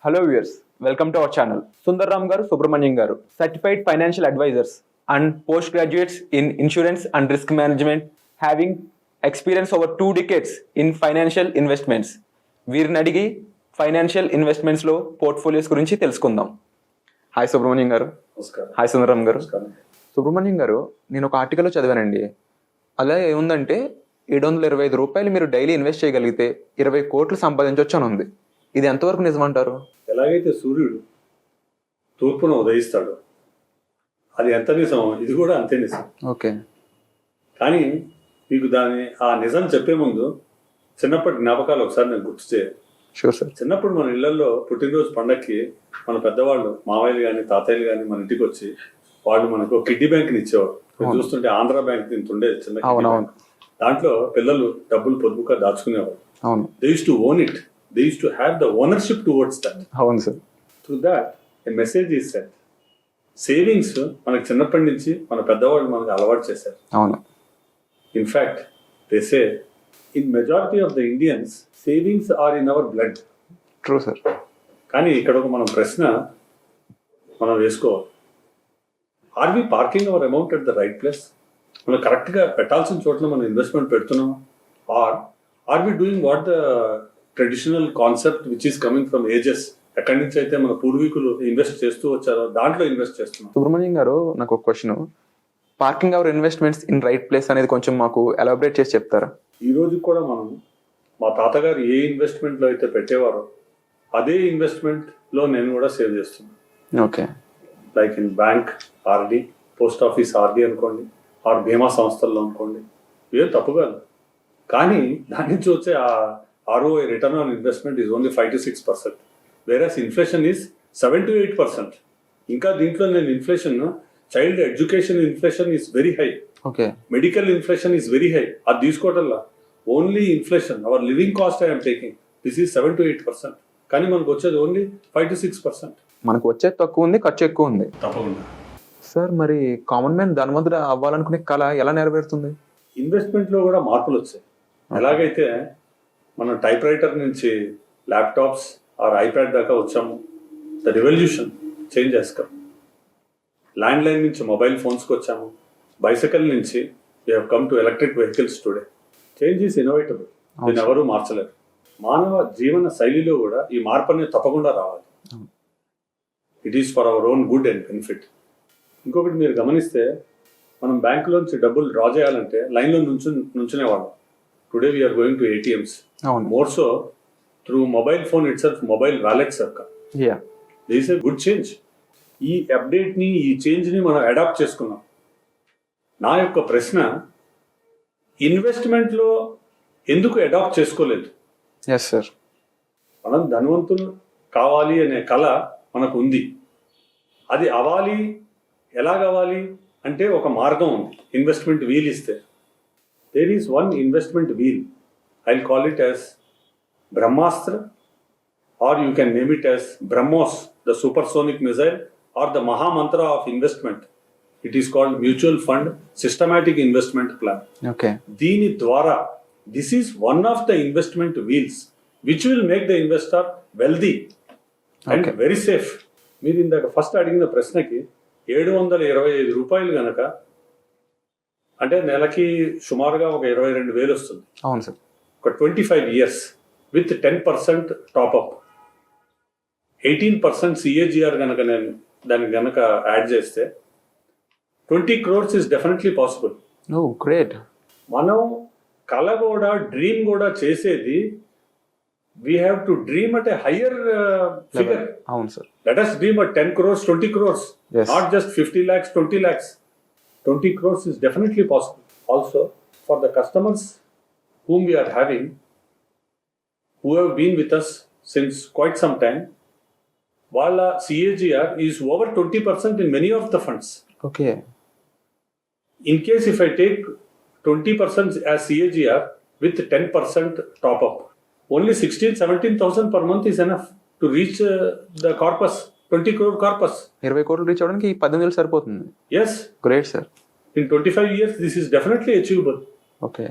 Hello viewers, welcome to our channel. Sundaram garu, Subramanian garu, certified financial advisors and postgraduates in insurance and risk management, having experience over 2 decades in financial investments. వీరిని అడిగి financial ఇన్వెస్ట్మెంట్స్లో portfolios గురించి తెలుసుకుందాం. Hi Subrahmanyam గారు. Hi సుందరం గారు. సుబ్రహ్మణ్యం గారు, నేను ఒక ఆర్టికల్లో చదివానండి. అలా ఏముందంటే 725 రూపాయలు మీరు డైలీ ఇన్వెస్ట్ చేయగలిగితే 20 కోట్లు సంపాదించవచ్చు అని ఉంది. ఇది ఎంతవరకు నిజమంటారు? ఎలాగైతే సూర్యుడు తూర్పున ఉదయిస్తాడు, అది ఎంత నిజమో ఇది కూడా అంతే నిజం. ఓకే. కానీ మీకు ఆ నిజం చెప్పే ముందు చిన్నప్పటి జ్ఞాపకాలు ఒకసారి నేను గుర్తు చేయాలి. Sure sir. చిన్నప్పుడు మన ఇళ్లలో పుట్టినరోజు పండక్కి మన పెద్దవాళ్ళు, మామయ్యలు కానీ తాతయ్యలు కానీ మన ఇంటికి వచ్చి వాళ్ళు మనకు కిడ్డీ బ్యాంక్ని ఇచ్చేవారు. చూస్తుంటే ఆంధ్ర బ్యాంక్ ఇంత ఉండేది చిన్న. దాంట్లో పిల్లలు డబ్బులు పొదుపుగా దాచుకునేవారు. They used to own it. They used to have the ownership towards that. అవును sir. Through that, a message is sent. Savings మనకు చిన్నప్పటి నుంచి మన పెద్దవాళ్ళు మనకు అలవాటు చేశారు. అవును. In fact, they say, in majority of the Indians, savings are in our blood. True sir. కానీ ఇక్కడ ఒక మనం ప్రశ్న మనం వేసుకోవాలి. Are we parking our amount at the right place? మనం కరెక్ట్గా పెట్టాల్సిన చోట్ల మనం ఇన్వెస్ట్మెంట్ పెడుతున్నాం? Or are we doing what the traditional concept which is coming from ages, ఎక్కడి నుంచి అయితే మన పూర్వీకులు ఇన్వెస్ట్ చేస్తూ వచ్చారో దాంట్లో ఇన్వెస్ట్ చేస్తున్నాం? సుబ్రహ్మణ్యం గారు, నాకు ఒక question. Parking our investments in right place అనేది కొంచెం మాకు ఎలాబరేట్ చేసి చెప్తారా? ఈ రోజు కూడా మనం మా తాతగారు ఏ ఇన్వెస్ట్మెంట్ లో అయితే పెట్టేవారో అదే ఇన్వెస్ట్మెంట్ లో నేను కూడా సేవ్ చేస్తున్నాను. Okay. Like in bank RD, post office RD అనుకోండి, ఆర్ బీమా సంస్థల్లో అనుకోండి, ఇవే తప్పు కాదు. కానీ దాని నుంచి వచ్చే ఆ ROI, return on investment, is only 5 to 6%, whereas inflation is 7 to 8%. ఇంకా దీంట్లో నేను inflation, child education inflation is very high. Okay. Medical inflation is very high. అది తీసుకోవటంలా only inflation, our living cost I'm taking, this is 7 to 8%. కానీ మనకు వచ్చేది only 5 to 6%. మనకు వచ్చేది తక్కువ ఉంది, ఖర్చు ఎక్కువ ఉంది. తప్పకుండా సార్. మరి కామన్ మ్యాన్ ధనవంతుడు అవ్వాలనుకునే కళ ఎలా నెరవేరుతుంది? ఇన్వెస్ట్మెంట్ లో కూడా మార్పులు వచ్చాయి. ఎలాగైతే మనం టైప్ రైటర్ నుంచి ల్యాప్టాప్స్ ఆర్ ఐప్యాడ్ దాకా వచ్చాము, ద రివల్యూషన్ చేంజ్ చేసుకాం. ల్యాండ్ లైన్ నుంచి మొబైల్ ఫోన్స్కి వచ్చాము, బైసైకిల్ నుంచి we have come to electric vehicles today. Change is innovatable, దీన్ని ఎవరూ మార్చలేరు. మానవ జీవన శైలిలో కూడా ఈ మార్పు అనేది తప్పకుండా రావాలి. It is for our own good and benefit. ఇంకొకటి మీరు గమనిస్తే, మనం బ్యాంకులోంచి డబ్బులు డ్రా చేయాలంటే లైన్లో నుంచునేవాళ్ళం. Today we are going to ATMs. More so through mobile phone itself, mobile wallets. Yeah. This is a good change. ఈ అప్డేట్ ని, ఈ చేంజ్ ని మనం అడాప్ట్ చేసుకున్నాం. నా యొక్క ప్రశ్న, ఇన్వెస్ట్మెంట్ లో ఎందుకు అడాప్ట్ చేసుకోలేదు? Yes sir. మనం ధనవంతులు కావాలి అనే కళ మనకు ఉంది. అది అవ్వాలి, ఎలాగవ్వాలి అంటే ఒక మార్గం ఉంది. ఇన్వెస్ట్మెంట్ వీల్ ఇస్తే there is one investment wheel. I'll call it as Brahmastra, or you can name it as BrahMos, the supersonic missile, or the Maha Mantra of investment. It is called Mutual Fund Systematic Investment Plan. Okay. Dini Dwara, this is one of the investment wheels which will make the investor wealthy and very safe. మీరు ఇందాక first అడిగిన ప్రశ్నకి 725 రూపాయలు గనక అంటే నెలకి సుమారుగా ఒక 22,000 వస్తుంది. అవును సార్. ఒక 25 years విత్ 10% టాప్అప్, 18% CAGR కనుక నేను దానికి గనక యాడ్ చేస్తే 20 crores is definitely possible. Oh, great. మనం కళ కూడా, డ్రీమ్ కూడా చేసేది, we have to dream at a higher figure. అవును sir. Let us dream at 10 crores, 20 crores, yes. Not just 50 lakhs, 20 lakhs. 20 crores is definitely possible. Also, for the customers whom we are having, who have been with us since quite some time, Wala CAGR is over 20% in many of the funds. Okay. In case if I take 20% as CAGR with 10% top up, only 16,000-17,000 per month is enough to reach the corpus. 20 crore corpus. 20 కోట్లు reach అవడానికి 18,000 సరిపోతుంది. Yes. Great sir. In 25 years this is definitely achievable. Okay.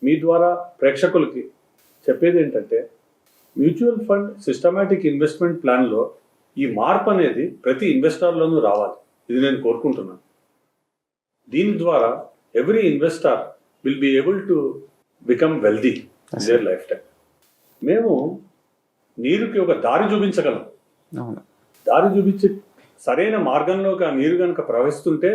మీ ద్వారా ప్రేక్షకులకి చెప్పేది ఏంటంటే, mutual fund systematic investment ప్లాన్లో ఈ మార్పు అనేది ప్రతి ఇన్వెస్టర్లోనూ రావాలి. ఇది నేను కోరుకుంటున్నాను. దీని ద్వారా every investor will be able to become wealthy in their life time. మేము నీరుకి ఒక దారి చూపించగలం. దారి చూపించి సరైన మార్గంలోకి ఆ నీరు కనుక ప్రవహిస్తుంటే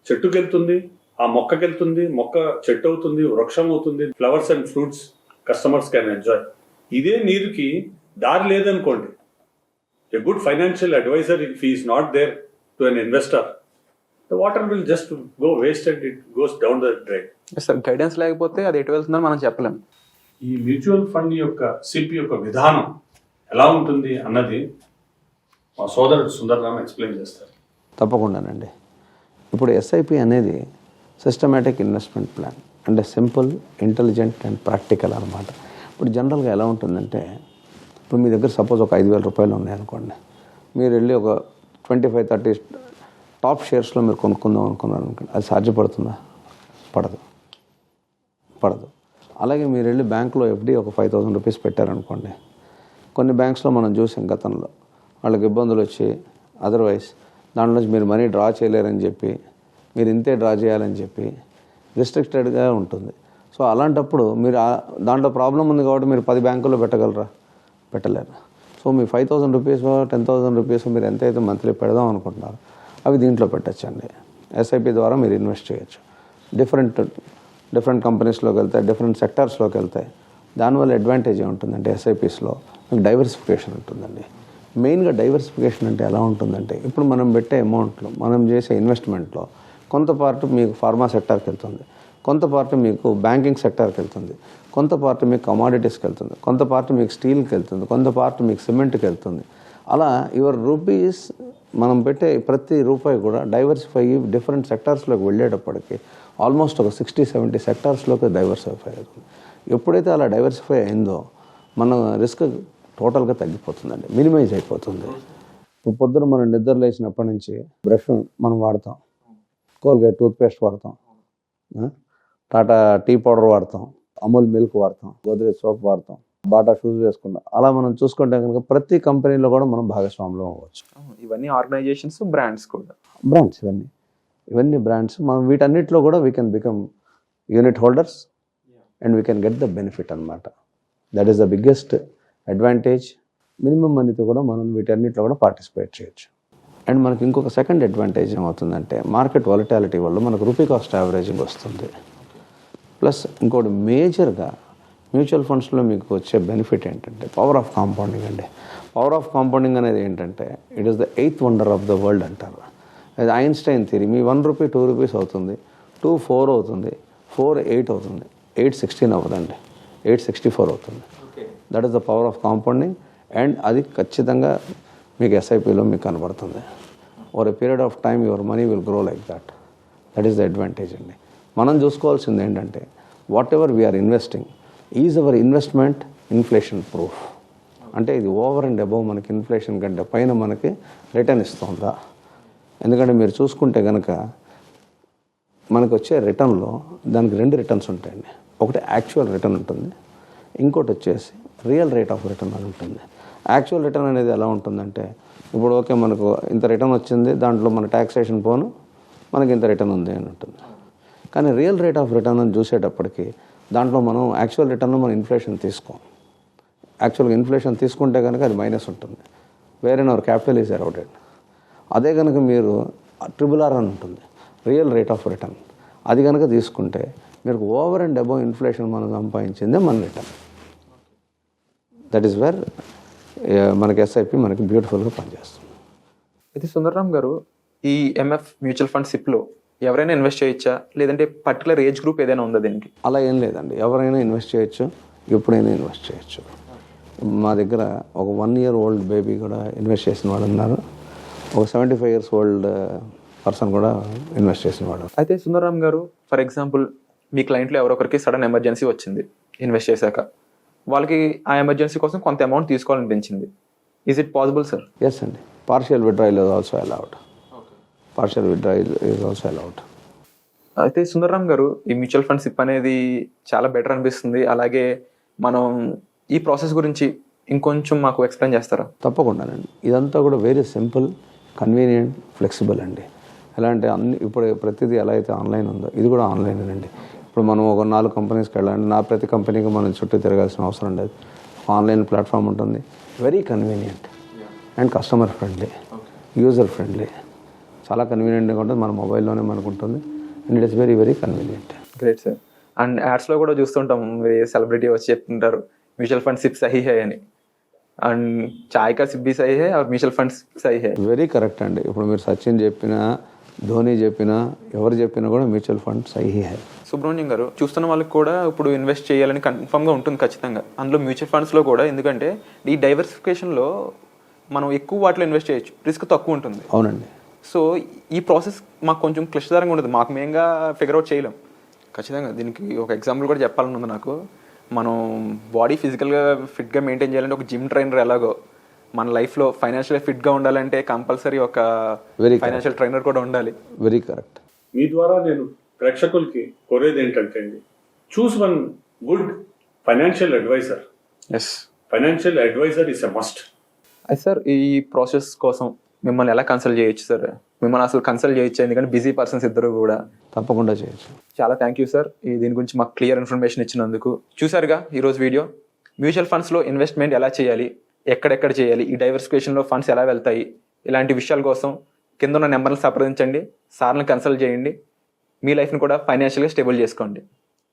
చెట్టుకి వెళ్తుంది, ఆ మొక్కకి వెళ్తుంది, మొక్క చెట్టు అవుతుంది, వృక్షం అవుతుంది, flowers and fruits customers can enjoy. ఇదే నీరుకి దారి లేదనుకోండి, a good financial advisor, if he is not there to an investor, the water will just go waste and it goes down the drain. Sir guidance లేకపోతే అది ఎటు వెళ్తుందని మనం చెప్పలేం. ఈ మ్యూచువల్ ఫండ్ యొక్క సిపి యొక్క విధానం ఎలా ఉంటుంది అన్నది మా సోదరుడు సుందర్రామ్ ఎక్స్ప్లెయిన్ చేస్తారు. తప్పకుండానండి. ఇప్పుడు ఎస్ఐపి అనేది సిస్టమేటిక్ ఇన్వెస్ట్మెంట్ ప్లాన్ అంటే సింపుల్, ఇంటెలిజెంట్ అండ్ ప్రాక్టికల్ అనమాట. ఇప్పుడు జనరల్గా ఎలా ఉంటుందంటే, ఇప్పుడు మీ దగ్గర సపోజ్ ఒక 5,000 రూపాయలు ఉన్నాయనుకోండి, మీరు వెళ్ళి ఒక 25-30 టాప్ షేర్స్లో మీరు కొనుక్కుందాం అనుకున్నారు అనుకోండి, అది సాధ్యపడుతుందా? పడదు. అలాగే మీరు వెళ్ళి బ్యాంకులో ఎఫ్డి ఒక 5,000 రూపీస్ పెట్టారనుకోండి, కొన్ని బ్యాంక్స్లో మనం చూసాం గతంలో వాళ్ళకి ఇబ్బందులు వచ్చి అదర్వైజ్ దాంట్లో నుంచి మీరు మనీ డ్రా చేయలేరని చెప్పి, మీరు ఇంతే డ్రా చేయాలని చెప్పి రిస్ట్రిక్టెడ్గా ఉంటుంది. సో అలాంటప్పుడు మీరు దాంట్లో ప్రాబ్లం ఉంది కాబట్టి మీరు 10 బ్యాంకుల్లో పెట్టగలరా? పెట్టలేరు. సో మీ 5,000 రూపీస్ 10,000 రూపీస్ మీరు ఎంతైతే మంత్లీ పెడదాం అనుకుంటున్నారు అవి దీంట్లో పెట్టచ్చండి. ఎస్ఐపి ద్వారా మీరు ఇన్వెస్ట్ చేయొచ్చు. డిఫరెంట్ కంపెనీస్లోకి వెళ్తాయి, డిఫరెంట్ సెక్టార్స్లోకి వెళ్తాయి. దానివల్ల అడ్వాంటేజ్ ఏముంటుందంటే ఎస్ఐపిస్లో మీకు డైవర్సిఫికేషన్ ఉంటుందండి. మెయిన్గా డైవర్సిఫికేషన్ అంటే ఎలా ఉంటుందంటే, ఇప్పుడు మనం పెట్టే అమౌంట్లో, మనం చేసే ఇన్వెస్ట్మెంట్లో కొంత పార్ట్ మీకు ఫార్మా సెక్టార్కి వెళ్తుంది, కొంత పార్ట్ మీకు బ్యాంకింగ్ సెక్టార్కి వెళ్తుంది, కొంత పార్ట్ మీకు కమాడిటీస్కి వెళ్తుంది, కొంత పార్ట్ మీకు స్టీల్కి వెళ్తుంది, కొంత పార్ట్ మీకు సిమెంట్కి వెళ్తుంది. అలా యువర్ రూపీస్ మనం పెట్టే ప్రతి రూపాయి కూడా డైవర్సిఫై డిఫరెంట్ సెక్టార్స్లోకి వెళ్ళేటప్పటికి ఆల్మోస్ట్ ఒక 60-70 సెక్టార్స్లోకి డైవర్సిఫై అవుతుంది. ఎప్పుడైతే అలా డైవర్సిఫై అయిందో మన రిస్క్ టోటల్గా తగ్గిపోతుందండి, మినిమైజ్ అయిపోతుంది. ఇప్పుడు పొద్దున మనం నిద్ర లేచినప్పటి నుంచి బ్రష్ మనం వాడతాం, కోల్గేట్ టూత్పేస్ట్ వాడతాం, టాటా టీ పౌడర్ వాడతాం, అమూల్ మిల్క్ వాడతాం, గోద్రేజ్ సోప్ వాడతాం, బాటా షూస్ వేసుకుంటాం. అలా మనం చూసుకుంటే కనుక ప్రతి కంపెనీలో కూడా మనం భాగస్వాములు అవ్వచ్చు. ఇవన్నీ ఆర్గనైజేషన్స్, బ్రాండ్స్ కూడా. బ్రాండ్స్ ఇవన్నీ బ్రాండ్స్. మనం వీటన్నిటిలో కూడా we can become unit holders and we can get the benefit అనమాట. That is the biggest advantage. Minimum మనీతో కూడా మనం వీటన్నిటిలో కూడా పార్టిసిపేట్ చేయొచ్చు. అండ్ మనకి ఇంకొక సెకండ్ అడ్వాంటేజ్ ఏమవుతుందంటే, మార్కెట్ వాలటాలిటీ వల్ల మనకు రూపీ కాస్ట్ యావరేజింగ్ వస్తుంది. ప్లస్ ఇంకోటి మేజర్గా మ్యూచువల్ ఫండ్స్లో మీకు వచ్చే బెనిఫిట్ ఏంటంటే పవర్ ఆఫ్ కాంపౌండింగ్ అండి. పవర్ ఆఫ్ కాంపౌండింగ్ అనేది ఏంటంటే, it is the 8th wonder of the world అంటారు. అది ఐన్స్టైన్ థియరీ. మీ 1 రూపీ 2 రూపీస్ అవుతుంది, 2 4 అవుతుంది, 4 8 అవుతుంది, 8 16 అవ్వదండి, 8 64 అవుతుంది. That is the power of compounding. And అది ఖచ్చితంగా మీకు ఎస్ఐపిలో మీకు కనబడుతుంది. Over a period of time your money will grow like that. That is the advantage అండి. మనం చూసుకోవాల్సింది ఏంటంటే, whatever we are investing is our investment inflation proof. అంటే ఇది ఓవర్ అండ్ అబవ్ మనకి ఇన్ఫ్లేషన్ కంటే పైన మనకి రిటర్న్ ఇస్తుందా? ఎందుకంటే మీరు చూసుకుంటే కనుక మనకు వచ్చే రిటర్న్లో దానికి 2 రిటర్న్స్ ఉంటాయండి. ఒకటి యాక్చువల్ రిటర్న్ ఉంటుంది, ఇంకోటి వచ్చేసి రియల్ రేట్ ఆఫ్ రిటర్న్ అని ఉంటుంది. యాక్చువల్ రిటర్న్ అనేది ఎలా ఉంటుందంటే, ఇప్పుడు ఓకే మనకు ఇంత రిటర్న్ వచ్చింది, దాంట్లో మన ట్యాక్సేషన్ పోను మనకి ఇంత రిటర్న్ ఉంది అని ఉంటుంది. కానీ రియల్ రేట్ ఆఫ్ రిటర్న్ అని చూసేటప్పటికి దాంట్లో మనం యాక్చువల్ రిటర్న్లో మనం ఇన్ఫ్లేషన్ తీసుకోం. యాక్చువల్గా ఇన్ఫ్లేషన్ తీసుకుంటే కనుక అది మైనస్ ఉంటుంది, వేరే అవర్ క్యాపిటల్ ఈజ్ ఎరోడెడ్. అదే కనుక మీరు RRR అని ఉంటుంది, రియల్ రేట్ ఆఫ్ రిటర్న్. అది కనుక తీసుకుంటే మీరు ఓవర్ అండ్ అబవ్ ఇన్ఫ్లేషన్ మనం సంపాదించిందే మన రిటర్న్. దట్ ఈస్ వేర్ మనకి ఎస్ఐపి మనకి బ్యూటిఫుల్గా పనిచేస్తుంది. అయితే సుందర్రామ్ గారు, ఈ ఎంఎఫ్ మ్యూచువల్ ఫండ్ సిప్లో ఎవరైనా ఇన్వెస్ట్ చేయొచ్చా, లేదంటే పర్టికులర్ ఏజ్ గ్రూప్ ఏదైనా ఉందా దీనికి? అలా ఏం లేదండి, ఎవరైనా ఇన్వెస్ట్ చేయొచ్చు, ఎప్పుడైనా ఇన్వెస్ట్ చేయొచ్చు. మా దగ్గర ఒక 1 year old బేబీ కూడా ఇన్వెస్ట్ చేసిన వాళ్ళు ఉన్నారు, ఒక 75 years old పర్సన్ కూడా ఇన్వెస్ట్ చేసిన వాడు. అయితే సుందర్రామ్ గారు, ఫర్ ఎగ్జాంపుల్ మీ క్లయింట్లో ఎవరొకరికి సడన్ ఎమర్జెన్సీ వచ్చింది ఇన్వెస్ట్ చేశాక, వాళ్ళకి ఆ ఎమర్జెన్సీ కోసం కొంత అమౌంట్ తీసుకోవాలనిపించింది. Is it possible sir? Yes అండి, partial withdrawal is also allowed. Partial withdrawal is also allowed. అయితే సుందర్రామ్ గారు, ఈ మ్యూచువల్ ఫండ్ సిప్ అనేది చాలా బెటర్ అనిపిస్తుంది. అలాగే మనం ఈ ప్రాసెస్ గురించి ఇంకొంచెం మాకు ఎక్స్ప్లెయిన్ చేస్తారా? తప్పకుండానండి. ఇదంతా కూడా వెరీ సింపుల్, కన్వీనియంట్, ఫ్లెక్సిబుల్ అండి. ఎలా అంటే అన్ని ఇప్పుడు ప్రతిదీ ఎలా అయితే ఆన్లైన్ ఉందో ఇది కూడా ఆన్లైనేనండి. ఇప్పుడు మనం ఒక 4 కంపెనీస్కి వెళ్ళాలంటే ప్రతి కంపెనీకి మనం చుట్టూ తిరగాల్సిన అవసరం లేదు. ఆన్లైన్ ప్లాట్ఫామ్ ఉంటుంది. Very convenient and customer friendly, user friendly, చాలా కన్వీనియంట్గా ఉంటుంది. మన మొబైల్లోనే మనకు ఉంటుంది and it is very very convenient. Great sir. And యాడ్స్లో కూడా చూస్తుంటాం, సెలబ్రిటీ వచ్చి చెప్తుంటారు म्यूचुअल फंड सिप सही है అని, అండ్ చాయ్ కా సిప్ भी सही है और म्यूचुअल फंड सही है. వెరీ కరెక్ట్ అండి. ఇప్పుడు మీరు సచిన్ చెప్పినా, ధోని చెప్పినా, ఎవరు చెప్పినా కూడా mutual fund Sahih high. Subrahmanyam గారు, చూస్తున్న వాళ్ళకి కూడా ఇప్పుడు ఇన్వెస్ట్ చేయాలని కన్ఫర్మ్గా ఉంటుంది ఖచ్చితంగా. అందులో మ్యూచువల్ ఫండ్స్లో కూడా, ఎందుకంటే ఈ డైవర్సిఫికేషన్లో మనం ఎక్కువ వాటిలో ఇన్వెస్ట్ చేయొచ్చు, రిస్క్ తక్కువ ఉంటుంది. అవునండి. సో ఈ ప్రాసెస్ మాకు కొంచెం క్లిష్టతరంగా ఉంటుంది, మాకు మేంగా ఫిగర్ అవుట్ చేయలేం. ఖచ్చితంగా దీనికి ఒక ఎగ్జాంపుల్ కూడా చెప్పాలని ఉంది నాకు. మనం బాడీ ఫిజికల్గా ఫిట్గా మెయింటైన్ చేయాలంటే ఒక జిమ్ ట్రైనర్ ఎలాగో, మన లైఫ్లో ఫైనాన్షియల్గా ఫిట్గా ఉండాలంటే కంపల్సరీ ఒక ఫైనాన్షియల్ ట్రైనర్ కూడా ఉండాలి. Very correct. మీ ద్వారా నేను ప్రేక్షకులకి కోరేది ఏంటంటే అండి, choose one good financial advisor. Yes, financial advisor is a must. అయితే సార్, ఈ ప్రాసెస్ కోసం మిమ్మల్ని ఎలా కన్సల్ట్ చేయొచ్చు సార్? మిమ్మల్ని అసలు కన్సల్ట్ చేయొచ్చు, ఎందుకంటే బిజీ పర్సన్స్ ఇద్దరు కూడా. తప్పకుండా చేయొచ్చు. చాలా థ్యాంక్ యూ సార్, దీని గురించి మాకు క్లియర్ ఇన్ఫర్మేషన్ ఇచ్చినందుకు. చూసారుగా ఈరోజు వీడియో, మ్యూచువల్ ఫండ్స్లో ఇన్వెస్ట్మెంట్ ఎలా చేయాలి, ఎక్కడెక్కడ చేయాలి, ఈ డైవర్సిఫికేషన్లో ఫండ్స్ ఎలా వెళ్తాయి, ఇలాంటి విషయాల కోసం కింద ఉన్న నెంబర్ని సంప్రదించండి, సార్ని కన్సల్ట్ చేయండి, మీ లైఫ్ని కూడా ఫైనాన్షియల్గా స్టేబుల్ చేసుకోండి.